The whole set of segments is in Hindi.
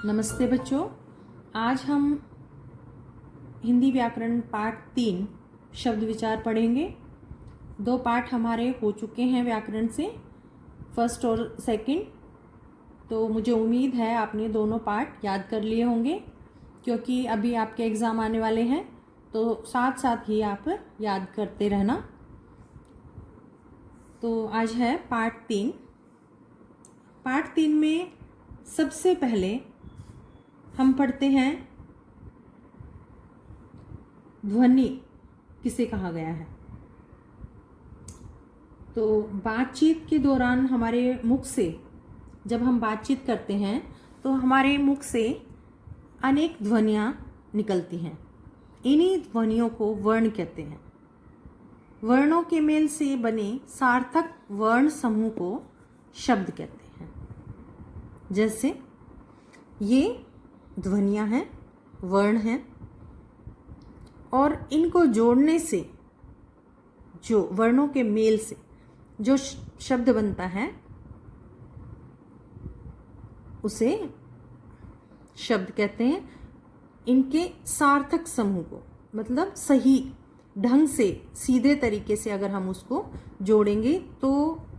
नमस्ते बच्चों। आज हम हिंदी व्याकरण पाठ 3 शब्द विचार पढ़ेंगे। 2 पाठ हमारे हो चुके हैं व्याकरण से, फर्स्ट और सेकंड। तो मुझे उम्मीद है आपने दोनों पाठ याद कर लिए होंगे, क्योंकि अभी आपके एग्ज़ाम आने वाले हैं, तो साथ साथ ही आप याद करते रहना। तो आज है पाठ 3। पाठ 3 में सबसे पहले हम पढ़ते हैं ध्वनि किसे कहा गया है। तो बातचीत के दौरान हमारे मुख से, जब हम बातचीत करते हैं तो हमारे मुख से अनेक ध्वनियाँ निकलती हैं। इन्हीं ध्वनियों को वर्ण कहते हैं। वर्णों के मेल से बने सार्थक वर्ण समूह को शब्द कहते हैं। जैसे ये ध्वनियाँ हैं, वर्ण हैं, और इनको जोड़ने से, जो वर्णों के मेल से जो शब्द बनता है उसे शब्द कहते हैं। इनके सार्थक समूह को, मतलब सही ढंग से, सीधे तरीके से अगर हम उसको जोड़ेंगे तो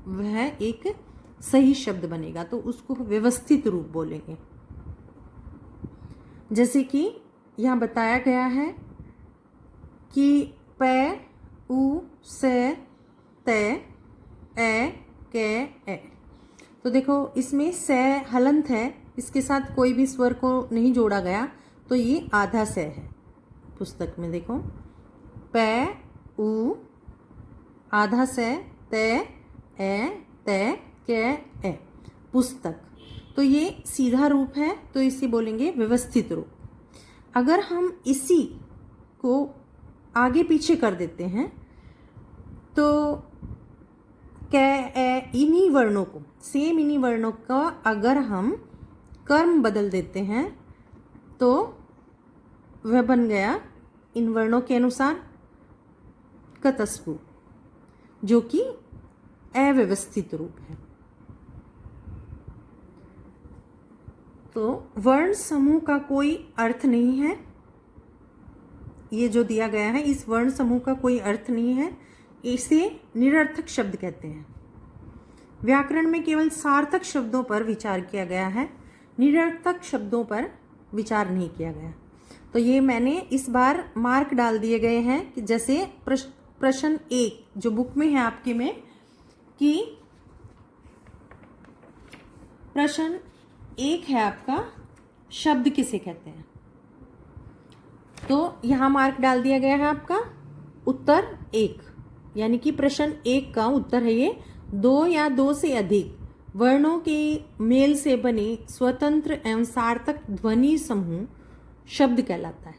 वह एक सही शब्द बनेगा, तो उसको व्यवस्थित रूप बोलेंगे। जैसे कि यहाँ बताया गया है कि पै, उ, से, ते, ए, के, ए। तो देखो इसमें से हलंत है, इसके साथ कोई भी स्वर को नहीं जोड़ा गया, तो ये आधा से है। पुस्तक में देखो पै, उ, आधा से, ते, ए, ते, के, ए। पुस्तक, तो ये सीधा रूप है, तो इसे बोलेंगे व्यवस्थित रूप। अगर हम इसी को आगे पीछे कर देते हैं तो इन्हीं वर्णों को, सेम इन्हीं वर्णों का अगर हम कर्म बदल देते हैं तो वह बन गया इन वर्णों के अनुसार कतस्पु, जो कि अव्यवस्थित रूप है। तो वर्ण समूह का कोई अर्थ नहीं है। ये जो दिया गया है, इस वर्ण समूह का कोई अर्थ नहीं है। इसे निरर्थक शब्द कहते हैं। व्याकरण में केवल सार्थक शब्दों पर विचार किया गया है, निरर्थक शब्दों पर विचार नहीं किया गया। तो ये मैंने इस बार मार्क डाल दिए गए हैं कि जैसे प्रश्न 1 जो बुक में है आपके में, कि प्रश्न 1 है आपका, शब्द किसे कहते हैं। तो यहाँ मार्क डाल दिया गया है आपका उत्तर 1, यानी कि प्रश्न 1 का उत्तर है ये 2 या 2 से अधिक वर्णों के मेल से बने स्वतंत्र एवं सार्थक ध्वनि समूह शब्द कहलाता है।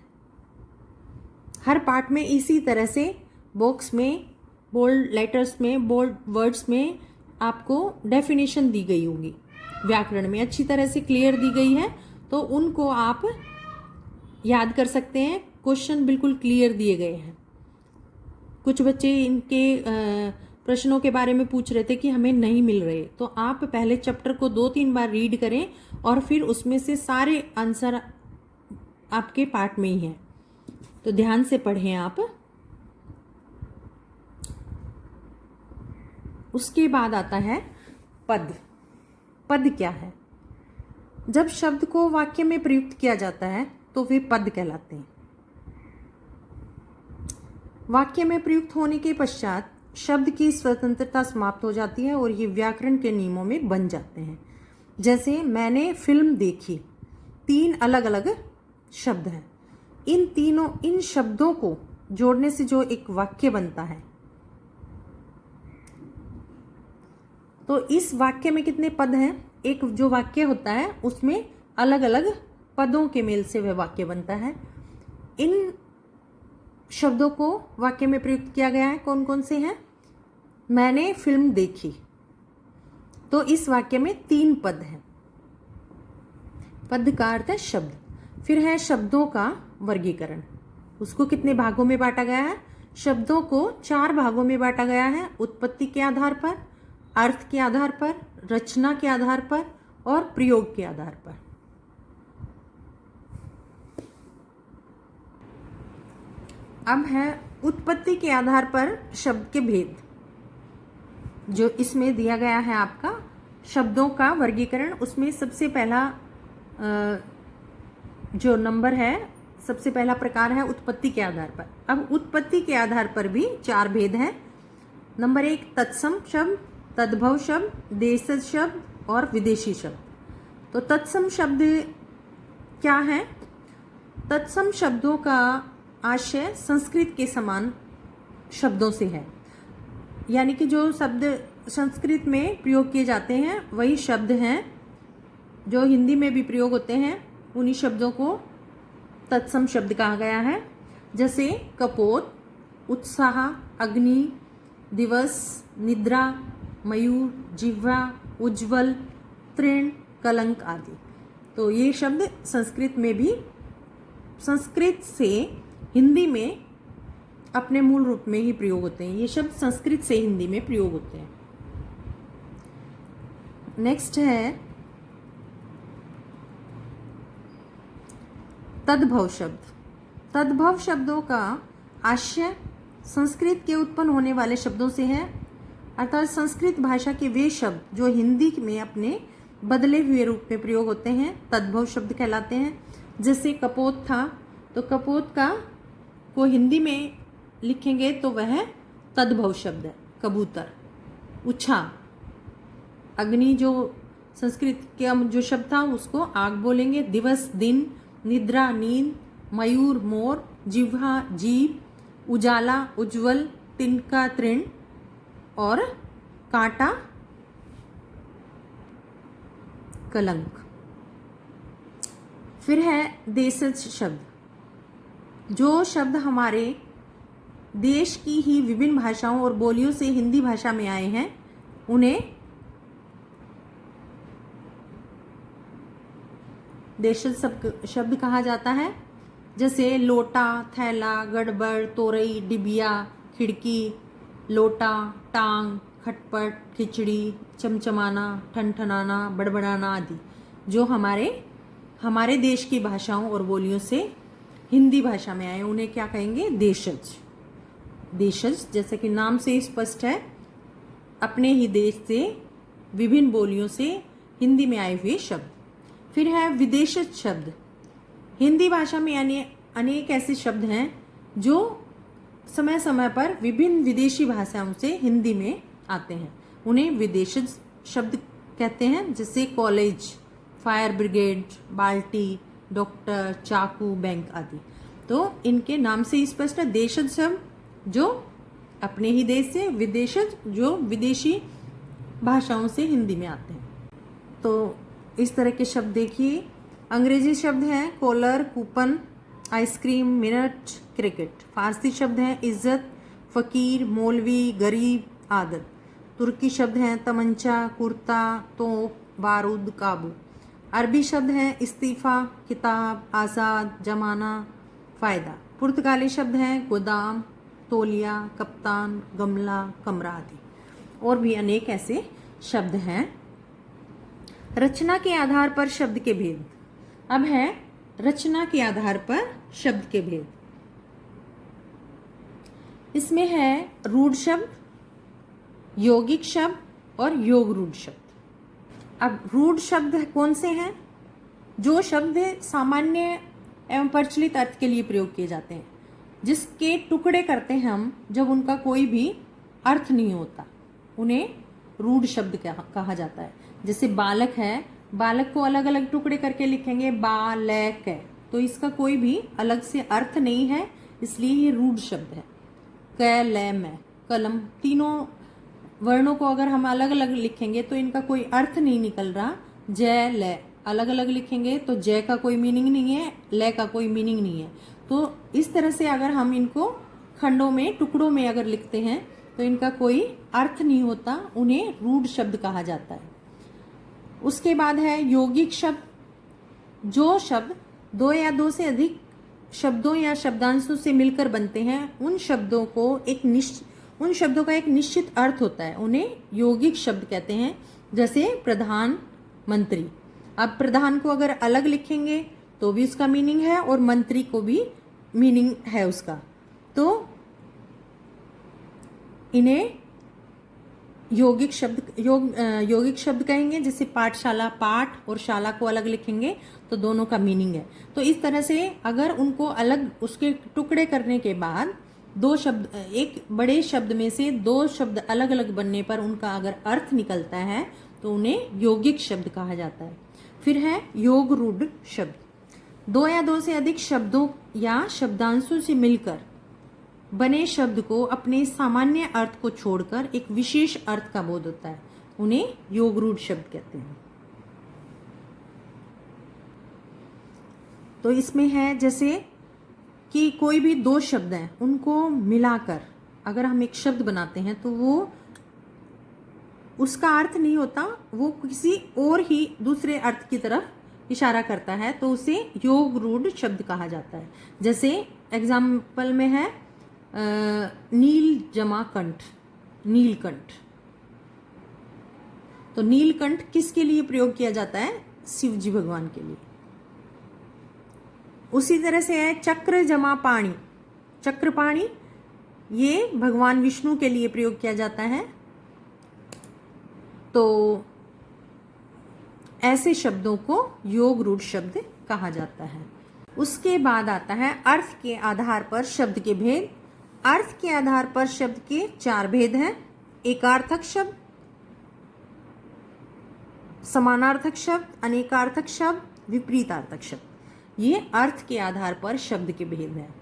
हर पाठ में इसी तरह से बॉक्स में, बोल्ड लेटर्स में, बोल्ड वर्ड्स में आपको डेफिनेशन दी गई होगी, व्याकरण में अच्छी तरह से क्लियर दी गई है, तो उनको आप याद कर सकते हैं। क्वेश्चन बिल्कुल क्लियर दिए गए हैं। कुछ बच्चे इनके प्रश्नों के बारे में पूछ रहे थे कि हमें नहीं मिल रहे, तो आप पहले चैप्टर को 2-3 बार रीड करें और फिर उसमें से सारे आंसर आपके पाठ में ही हैं, तो ध्यान से पढ़ें आप। उसके बाद आता है पद। पद क्या है? जब शब्द को वाक्य में प्रयुक्त किया जाता है तो वे पद कहलाते हैं। वाक्य में प्रयुक्त होने के पश्चात शब्द की स्वतंत्रता समाप्त हो जाती है और ये व्याकरण के नियमों में बन जाते हैं। जैसे मैंने फिल्म देखी, 3 अलग अलग शब्द हैं। इन शब्दों को जोड़ने से जो एक वाक्य बनता है, तो इस वाक्य में कितने पद हैं? एक जो वाक्य होता है उसमें अलग अलग पदों के मेल से वह वाक्य बनता है। इन शब्दों को वाक्य में प्रयुक्त किया गया है, कौन कौन से हैं? मैंने फिल्म देखी, तो इस वाक्य में 3 पद हैं। पद का अर्थ है शब्द। फिर है शब्दों का वर्गीकरण। उसको कितने भागों में बांटा गया है? शब्दों को 4 भागों में बांटा गया है, उत्पत्ति के आधार पर, अर्थ के आधार पर, रचना के आधार पर और प्रयोग के आधार पर। अब है उत्पत्ति के आधार पर शब्द के भेद। जो इसमें दिया गया है आपका शब्दों का वर्गीकरण, उसमें सबसे पहला जो नंबर है, सबसे पहला प्रकार है उत्पत्ति के आधार पर। अब उत्पत्ति के आधार पर भी 4 भेद हैं। नंबर 1 तत्सम शब्द, तद्भव शब्द, देशज शब्द और विदेशी शब्द। तो तत्सम शब्द क्या है? तत्सम शब्दों का आशय संस्कृत के समान शब्दों से है, यानी कि जो शब्द संस्कृत में प्रयोग किए जाते हैं वही शब्द हैं जो हिंदी में भी प्रयोग होते हैं। उन्हीं शब्दों को तत्सम शब्द कहा गया है। जैसे कपोत, उत्साह, अग्नि, दिवस, निद्रा, मयूर, जिह्वा, उज्ज्वल, तृण, कलंक आदि। तो ये शब्द संस्कृत में भी संस्कृत से हिंदी में अपने मूल रूप में ही प्रयोग होते हैं। ये शब्द संस्कृत से हिंदी में प्रयोग होते हैं। नेक्स्ट है तद्भव शब्द। तद्भव शब्दों का आशय संस्कृत के उत्पन्न होने वाले शब्दों से है, अर्थात संस्कृत भाषा के वे शब्द जो हिंदी में अपने बदले हुए रूप में प्रयोग होते हैं तद्भव शब्द कहलाते हैं। जैसे कपोत था, तो कपोत का को हिंदी में लिखेंगे तो वह तद्भव शब्द है, कबूतर। उच्छा, अग्नि जो संस्कृत का जो शब्द था उसको आग बोलेंगे। दिवस दिन, निद्रा नींद, मयूर मोर, जिह्वा जीभ, उजाला उज्ज्वल, तिनका तृण और कांटा कलंक। फिर है देशज शब्द। जो शब्द हमारे देश की ही विभिन्न भाषाओं और बोलियों से हिंदी भाषा में आए हैं उन्हें देशज शब्द कहा जाता है। जैसे लोटा, थैला, गड़बड़, तोरई, डिबिया, खिड़की, लोटा, टांग, खटपट, खिचड़ी, चमचमाना, ठनठनाना, बड़बड़ाना आदि जो हमारे देश की भाषाओं और बोलियों से हिंदी भाषा में आए उन्हें क्या कहेंगे? देशज। देशज जैसे कि नाम से स्पष्ट है, अपने ही देश से विभिन्न बोलियों से हिंदी में आए हुए शब्द। फिर है विदेशज शब्द। हिंदी भाषा में अनेक ऐसे शब्द हैं जो समय समय पर विभिन्न विदेशी भाषाओं से हिंदी में आते हैं, उन्हें विदेशज शब्द कहते हैं। जैसे कॉलेज, फायर ब्रिगेड, बाल्टी, डॉक्टर, चाकू, बैंक आदि। तो इनके नाम से स्पष्ट है, देशज शब्द जो अपने ही देश से, विदेशज जो विदेशी भाषाओं से हिंदी में आते हैं। तो इस तरह के शब्द देखिए। अंग्रेजी शब्द हैं collar, coupon, ice cream, minute, cricket. फारसी शब्द हैं इज्जत, फकीर, मौलवी, गरीब, आदत। तुर्की शब्द हैं तमंचा, कुर्ता, तोप, बारूद, काबू। अरबी शब्द हैं इस्तीफा, किताब, आज़ाद, जमाना, फ़ायदा। पुर्तगाली शब्द हैं गोदाम, तौलिया, कप्तान, गमला, कमरा आदि। और भी अनेक ऐसे शब्द हैं। रचना के आधार पर शब्द के भेद। अब है रचना के आधार पर शब्द के भेद। इसमें है रूढ़ शब्द, यौगिक शब्द और योग रूढ़ शब्द। अब रूढ़ शब्द कौन से हैं? जो शब्द सामान्य एवं प्रचलित अर्थ के लिए प्रयोग किए जाते हैं, जिसके टुकड़े करते हैं हम जब उनका कोई भी अर्थ नहीं होता, उन्हें रूढ़ शब्द कहा जाता है। जैसे बालक है, बालक को अलग अलग टुकड़े करके लिखेंगे बालक है, तो इसका कोई भी अलग से अर्थ नहीं है, इसलिए ये रूढ़ शब्द है। क, ल, म, कलम, तीनों वर्णों को अगर हम अलग अलग लिखेंगे तो इनका कोई अर्थ नहीं निकल रहा। जय, ल अलग अलग लिखेंगे तो जय का कोई मीनिंग नहीं है, ल का कोई मीनिंग नहीं है। तो इस तरह से अगर हम इनको खंडों में, टुकड़ों में अगर लिखते हैं तो इनका कोई अर्थ नहीं होता, उन्हें रूढ़ शब्द कहा जाता है। उसके बाद है यौगिक शब्द। जो शब्द दो या दो से अधिक शब्दों या शब्दांशों से मिलकर बनते हैं, उन शब्दों का एक निश्चित अर्थ होता है, उन्हें यौगिक शब्द कहते हैं। जैसे प्रधान, मंत्री। अब प्रधान को अगर अलग लिखेंगे तो भी उसका मीनिंग है और मंत्री को भी मीनिंग है उसका। तो इन्हें यौगिक शब्द कहेंगे। जैसे पाठशाला, पाठ और शाला को अलग लिखेंगे तो दोनों का मीनिंग है। तो इस तरह से अगर उनको अलग उसके टुकड़े करने के बाद दो शब्द, एक बड़े शब्द में से दो शब्द अलग अलग बनने पर उनका अगर अर्थ निकलता है तो उन्हें यौगिक शब्द कहा जाता है। फिर है योग रूढ़ शब्द। दो या दो से अधिक शब्दों या शब्दांशों से मिलकर बने शब्द को अपने सामान्य अर्थ को छोड़कर एक विशेष अर्थ का बोध होता है, उन्हें योग रूढ़ शब्द कहते हैं। तो इसमें है जैसे कि कोई भी दो शब्द हैं, उनको मिलाकर अगर हम एक शब्द बनाते हैं तो वो उसका अर्थ नहीं होता, वो किसी और ही दूसरे अर्थ की तरफ इशारा करता है, तो उसे योग रूढ़ शब्द कहा जाता है। जैसे एग्जाम्पल में है नील जमा कंठ, नीलकंठ। तो नीलकंठ किसके लिए प्रयोग किया जाता है? शिव जी भगवान के लिए। उसी तरह से है चक्र जमा पाणी, चक्रपाणी, ये भगवान विष्णु के लिए प्रयोग किया जाता है। तो ऐसे शब्दों को योग रूढ़ शब्द कहा जाता है। उसके बाद आता है अर्थ के आधार पर शब्द के भेद। अर्थ के आधार पर शब्द के चार भेद हैं। एकार्थक शब्द, समानार्थक शब्द, अनेकार्थक शब्द, विपरीतार्थक शब्द। ये अर्थ के आधार पर शब्द के भेद हैं।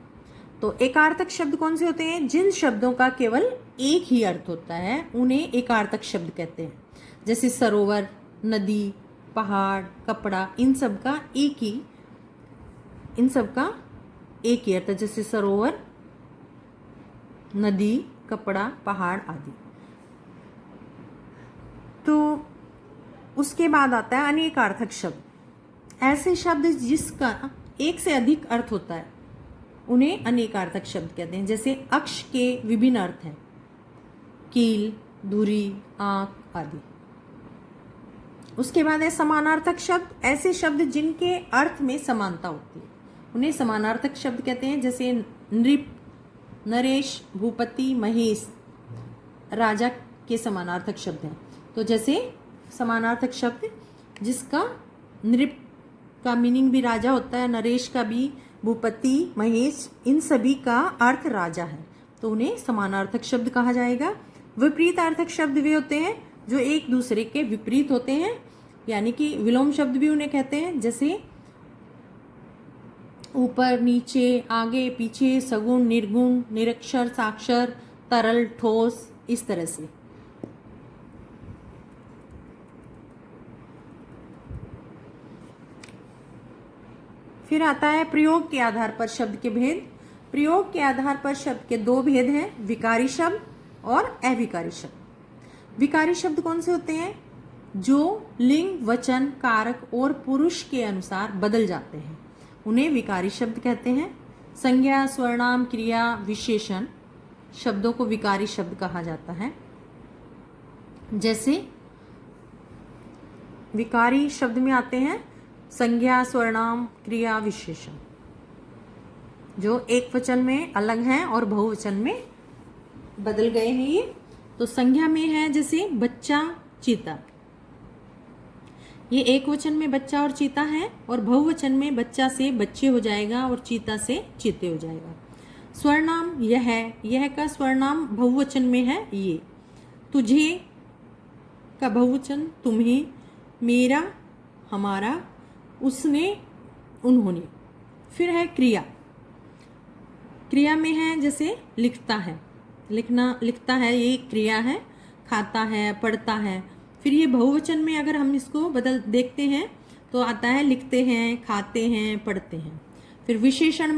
तो एकार्थक शब्द कौन से होते हैं? जिन शब्दों का केवल एक ही अर्थ होता है उन्हें एकार्थक शब्द कहते हैं। जैसे सरोवर, नदी, पहाड़, कपड़ा, इन सब का एक ही अर्थ है। जैसे सरोवर, नदी, कपड़ा, पहाड़ आदि। तो उसके बाद आता है अनेकार्थक शब्द। ऐसे शब्द जिसका एक से अधिक अर्थ होता है उन्हें अनेकार्थक शब्द कहते हैं। जैसे अक्ष के विभिन्न अर्थ हैं, कील, धुरी, आंख आदि। उसके बाद है समानार्थक शब्द। ऐसे शब्द जिनके अर्थ में समानता होती है उन्हें समानार्थक शब्द कहते हैं। जैसे नृप, नरेश, भूपति, महेश राजा के समानार्थक शब्द हैं। तो जैसे समानार्थक शब्द जिसका नृप का मीनिंग भी राजा होता है, नरेश का भी, भूपति, महेश, इन सभी का अर्थ राजा है, तो उन्हें समानार्थक शब्द कहा जाएगा। विपरीतार्थक शब्द वे होते हैं जो एक दूसरे के विपरीत होते हैं, यानी कि विलोम शब्द भी उन्हें कहते हैं। जैसे ऊपर, नीचे, आगे, पीछे, सगुण, निर्गुण, निरक्षर, साक्षर, तरल, ठोस, इस तरह से। फिर आता है प्रयोग के आधार पर शब्द के भेद। प्रयोग के आधार पर शब्द के दो भेद हैं, विकारी शब्द और अविकारी शब्द। विकारी शब्द कौन से होते हैं? जो लिंग, वचन, कारक और पुरुष के अनुसार बदल जाते हैं, उन्हें विकारी शब्द कहते हैं। संज्ञा, स्वर्णाम, क्रिया, विशेषण शब्दों को विकारी शब्द कहा जाता है। जैसे विकारी शब्द में आते हैं संज्ञा, स्वर्णाम, क्रिया, विशेषण, जो एक वचन में अलग हैं और बहुवचन में बदल गए हैं ये। तो संज्ञा में है जैसे बच्चा, चीता, ये एक वचन में बच्चा और चीता है, और बहुवचन में बच्चा से बच्चे हो जाएगा और चीता से चीते हो जाएगा। स्वर्णाम यह का स्वर्णाम बहुवचन में है ये। तुझे का बहुवचन तुम्हें, मेरा हमारा, उसने उन्होंने। फिर है क्रिया। क्रिया में है जैसे लिखता है, लिखता है, ये क्रिया है। खाता है, पढ़ता है। फिर ये बहुवचन में अगर हम इसको बदल देखते हैं तो आता है लिखते हैं, खाते हैं, पढ़ते हैं। फिर विशेषण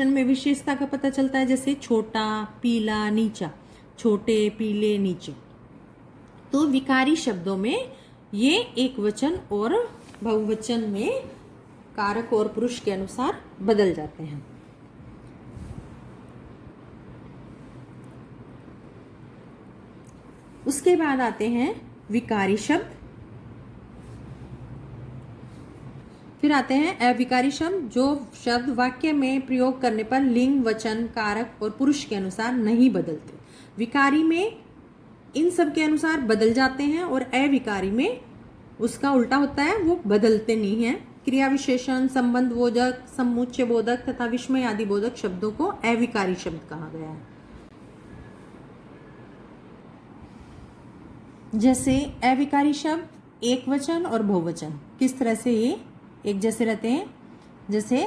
में विशेषता का पता चलता है, जैसे छोटा, पीला, नीचा, छोटे, पीले, नीचे। तो विकारी शब्दों में ये एक वचन और बहुवचन में कारक और पुरुष के अनुसार बदल जाते हैं। उसके बाद आते हैं विकारी शब्द। फिर आते हैं अविकारी शब्द, जो शब्द वाक्य में प्रयोग करने पर लिंग, वचन, कारक और पुरुष के अनुसार नहीं बदलते। विकारी में इन सब के अनुसार बदल जाते हैं और अविकारी में उसका उल्टा होता है, वो बदलते नहीं हैं। क्रिया विशेषण, संबंध बोधक, समुच्चय बोधक तथा विस्मय आदि बोधक शब्दों को अविकारी शब्द कहा गया है। जैसे अविकारी शब्द एक वचन और बहुवचन किस तरह से ये एक जैसे रहते हैं। जैसे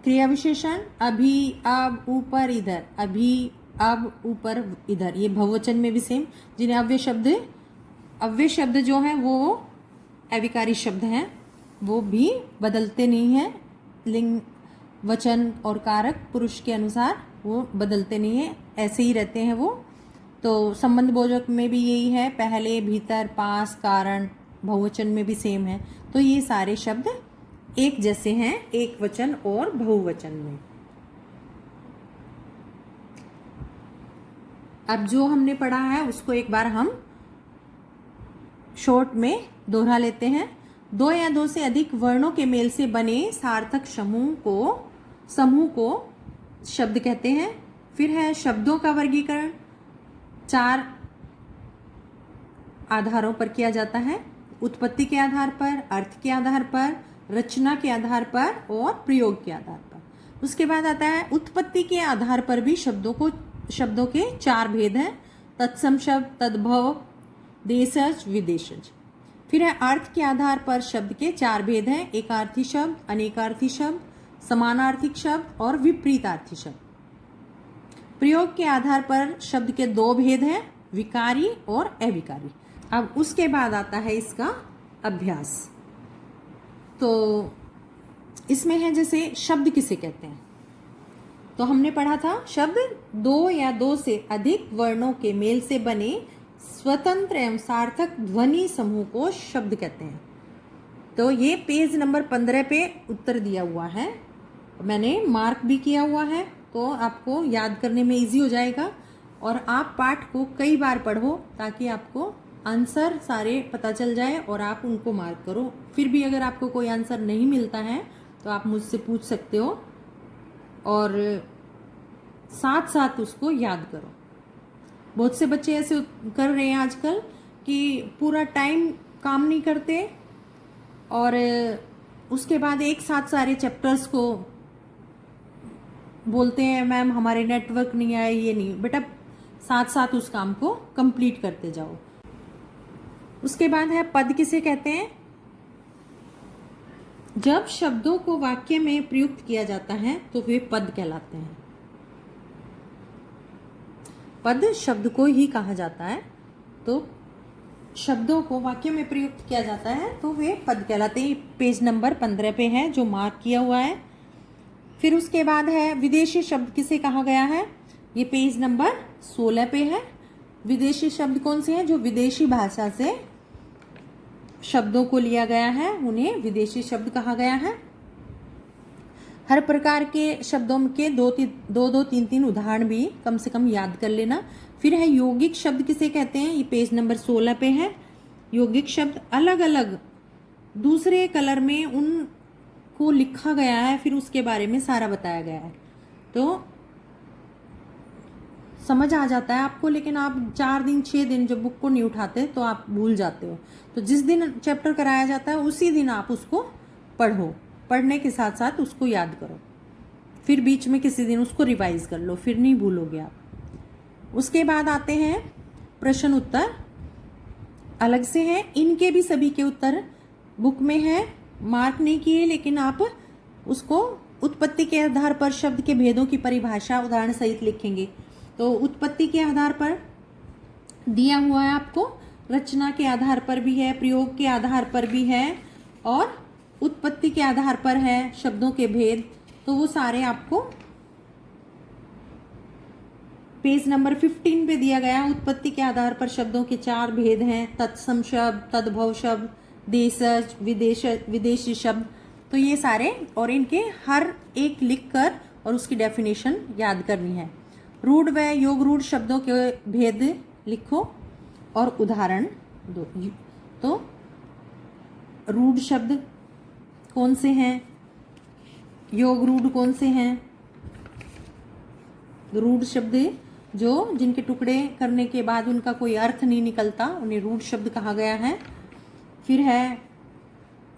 क्रिया विशेषण अभी, अब, ऊपर, इधर, अभी, अब, ऊपर, इधर, ये बहुवचन में भी सेम। जिन्हें अव्यय शब्द जो है वो अविकारी शब्द हैं, वो भी बदलते नहीं हैं। लिंग, वचन और कारक पुरुष के अनुसार वो बदलते नहीं हैं, ऐसे ही रहते हैं वो। तो संबंध बोधक में भी यही है, पहले, भीतर, पास, कारण, बहुवचन में भी सेम है। तो ये सारे शब्द एक जैसे हैं एक वचन और बहुवचन में। अब जो हमने पढ़ा है उसको एक बार हम शॉर्ट में दोहरा लेते हैं। दो या दो से अधिक वर्णों के मेल से बने सार्थक समूह को शब्द कहते हैं। फिर है शब्दों का वर्गीकरण 4 आधारों पर किया जाता है, उत्पत्ति के आधार पर, अर्थ के आधार पर, रचना के आधार पर और प्रयोग के आधार पर। उसके बाद आता है उत्पत्ति के आधार पर भी शब्दों के 4 भेद हैं, तत्सम शब्द, तद्भव, देशज, विदेशज। फिर है अर्थ के आधार पर शब्द के 4 भेद हैं, एकार्थी शब्द, अनेकार्थी शब्द, समानार्थिक शब्द और विपरीतार्थी शब्द। प्रयोग के आधार पर शब्द के 2 भेद हैं, विकारी और अविकारी। अब उसके बाद आता है इसका अभ्यास। तो इसमें है जैसे शब्द किसे कहते हैं। तो हमने पढ़ा था शब्द 2 या 2 से अधिक वर्णों के मेल से बने स्वतंत्र एवं सार्थक ध्वनि समूह को शब्द कहते हैं। तो ये पेज नंबर 15 पे उत्तर दिया हुआ है, मैंने मार्क भी किया हुआ है, तो आपको याद करने में इजी हो जाएगा। और आप पाठ को कई बार पढ़ो ताकि आपको आंसर सारे पता चल जाए और आप उनको मार्क करो। फिर भी अगर आपको कोई आंसर नहीं मिलता है तो आप मुझसे पूछ सकते हो और साथ साथ उसको याद करो। बहुत से बच्चे ऐसे कर रहे हैं आजकल कि पूरा टाइम काम नहीं करते और उसके बाद एक साथ सारे चैप्टर्स को बोलते हैं मैम हमारे नेटवर्क नहीं आए, ये नहीं। बेटा साथ साथ उस काम को कंप्लीट करते जाओ। उसके बाद है पद किसे कहते हैं। जब शब्दों को वाक्य में प्रयुक्त किया जाता है तो वे पद कहलाते हैं। पद शब्द को ही कहा जाता है, तो शब्दों को वाक्य में प्रयुक्त किया जाता है तो वे पद कहलाते हैं। पेज नंबर 15 पे है जो मार्क किया हुआ है। फिर उसके बाद है विदेशी शब्द किसे कहा गया है, ये पेज नंबर 16 पे है। विदेशी शब्द कौन से हैं, जो विदेशी भाषा से शब्दों को लिया गया है उन्हें विदेशी शब्द कहा गया है। हर प्रकार के शब्दों के 2-2, 3-3 उदाहरण भी कम से कम याद कर लेना। फिर है यौगिक शब्द किसे कहते हैं, ये पेज नंबर 16 पे है। यौगिक शब्द अलग अलग दूसरे कलर में उनको लिखा गया है, फिर उसके बारे में सारा बताया गया है, तो समझ आ जाता है आपको। लेकिन आप 4 दिन 6 दिन जब बुक को नहीं उठाते तो आप भूल जाते हो। तो जिस दिन चैप्टर कराया जाता है उसी दिन आप उसको पढ़ो, पढ़ने के साथ साथ उसको याद करो, फिर बीच में किसी दिन उसको रिवाइज कर लो, फिर नहीं भूलोगे आप। उसके बाद आते हैं प्रश्न उत्तर, अलग से हैं। इनके भी सभी के उत्तर बुक में है, मार्क नहीं किए, लेकिन आप उसको उत्पत्ति के आधार पर शब्द के भेदों की परिभाषा उदाहरण सहित लिखेंगे। तो उत्पत्ति के आधार पर दिया हुआ है आपको, रचना के आधार पर भी है, प्रयोग के आधार पर भी है और उत्पत्ति के आधार पर है शब्दों के भेद। तो वो सारे आपको पेज नंबर 15 पे दिया गया। उत्पत्ति के आधार पर शब्दों के 4 भेद हैं, तत्सम शब्द, तद्भव शब्द, देशज, विदेशी शब्द। तो ये सारे और इनके हर एक लिख कर और उसकी डेफिनेशन याद करनी है। रूढ़ व योग रूढ़ शब्दों के भेद लिखो और उदाहरण दो। तो रूढ़ शब्द कौन से हैं, योग रूढ़ कौन से हैं। रूढ़ शब्द जो जिनके टुकड़े करने के बाद उनका कोई अर्थ नहीं निकलता, उन्हें रूढ़ शब्द कहा गया है। फिर है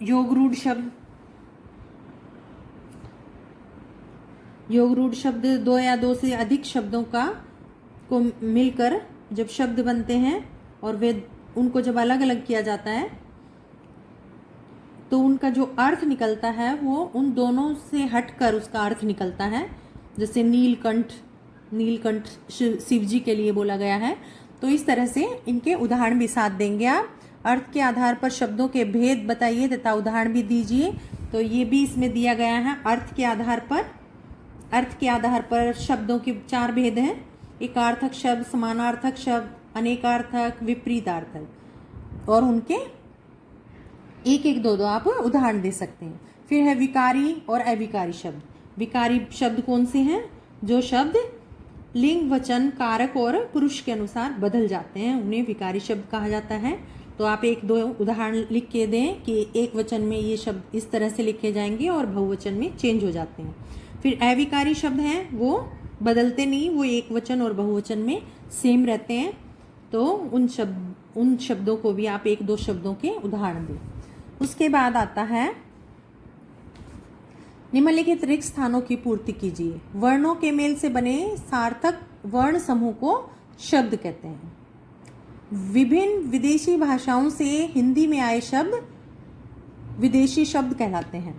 योग रूढ़ शब्द। योग रूढ़ शब्द दो या दो से अधिक शब्दों को मिलकर जब शब्द बनते हैं और वे उनको जब अलग अलग किया जाता है तो उनका जो अर्थ निकलता है वो उन दोनों से हटकर उसका अर्थ निकलता है। जैसे नीलकंठ, नीलकंठ शिव जी के लिए बोला गया है। तो इस तरह से इनके उदाहरण भी साथ देंगे आप। अर्थ के आधार पर शब्दों के भेद बताइए तथा उदाहरण भी दीजिए। तो ये भी इसमें दिया गया है। अर्थ के आधार पर शब्दों के 4 भेद हैं। एकार्थक शब्द, समानार्थक शब्द, अनेकार्थक, विपरीतार्थक, और उनके एक एक दो आप उदाहरण दे सकते हैं। फिर है विकारी और अविकारी शब्द। विकारी शब्द कौन से हैं? जो शब्द लिंग, वचन, कारक और पुरुष के अनुसार बदल जाते हैं, उन्हें विकारी शब्द कहा जाता है। तो आप एक दो उदाहरण लिख के दें कि एक वचन में ये शब्द इस तरह से लिखे जाएंगे और बहुवचन में चेंज हो जाते हैं। फिर अविकारी शब्द हैं, वो बदलते नहीं, वो एक वचन और बहुवचन में सेम रहते हैं। तो उन शब्दों को भी आप एक दो शब्दों के उदाहरण दें। उसके बाद आता है निम्नलिखित रिक्त स्थानों की पूर्ति कीजिए। वर्णों के मेल से बने सार्थक वर्ण समूह को शब्द कहते हैं। विभिन्न विदेशी भाषाओं से हिंदी में आए शब्द विदेशी शब्द कहलाते हैं।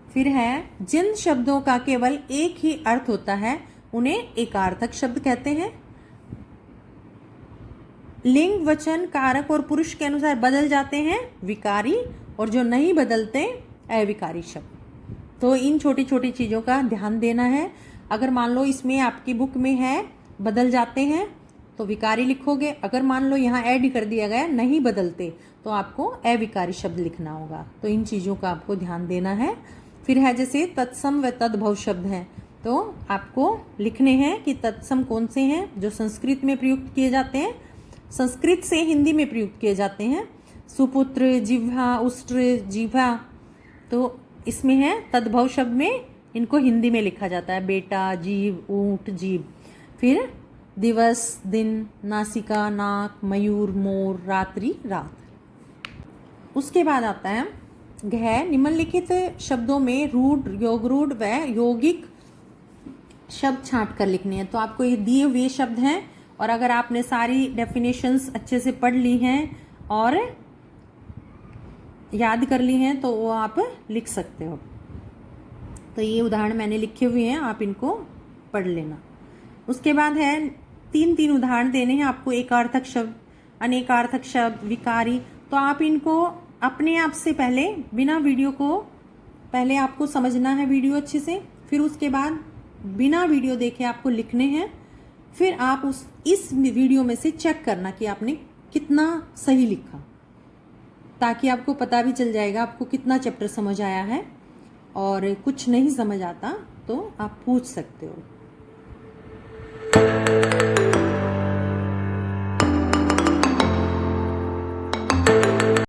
फिर है जिन शब्दों का केवल एक ही अर्थ होता है उन्हें एकार्थक शब्द कहते हैं। लिंग, वचन, कारक और पुरुष के अनुसार बदल जाते हैं विकारी, और जो नहीं बदलते अविकारी शब्द। तो इन छोटी छोटी चीज़ों का ध्यान देना है। अगर मान लो इसमें आपकी बुक में है बदल जाते हैं तो विकारी लिखोगे। अगर मान लो यहाँ ऐड कर दिया गया नहीं बदलते तो आपको अविकारी शब्द लिखना होगा। तो इन चीज़ों का आपको ध्यान देना है। फिर है जैसे तत्सम व तद्भव शब्द हैं, तो आपको लिखने हैं कि तत्सम कौन से हैं जो संस्कृत में प्रयुक्त किए जाते हैं, संस्कृत से हिंदी में प्रयुक्त किए जाते हैं। सुपुत्र, जिह्वा, उष्ट्र, जीवा। तो इसमें है तद्भव शब्द में इनको हिंदी में लिखा जाता है बेटा, जीव, ऊंट, जीव। फिर दिवस, दिन, नासिका, नाक, मयूर, मोर, रात्रि, रात। उसके बाद आता है घ। निम्नलिखित शब्दों में रूढ़, योग रूढ़ व यौगिक शब्द छांट कर लिखने हैं। तो आपको ये दिए हुए शब्द हैं और अगर आपने सारी डेफिनेशंस अच्छे से पढ़ ली हैं और याद कर ली हैं तो वो आप लिख सकते हो। तो ये उदाहरण मैंने लिखे हुए हैं, आप इनको पढ़ लेना। उसके बाद है 3 उदाहरण देने हैं आपको। एकार्थक शब्द, अनेकार्थक शब्द, विकारी। तो आप इनको अपने आप से पहले बिना वीडियो को पहले आपको समझना है वीडियो अच्छे से, फिर उसके बाद बिना वीडियो देखे आपको लिखने हैं। फिर आप इस वीडियो में से चेक करना कि आपने कितना सही लिखा, ताकि आपको पता भी चल जाएगा आपको कितना चैप्टर समझ आया है। और कुछ नहीं समझ आता तो आप पूछ सकते हो।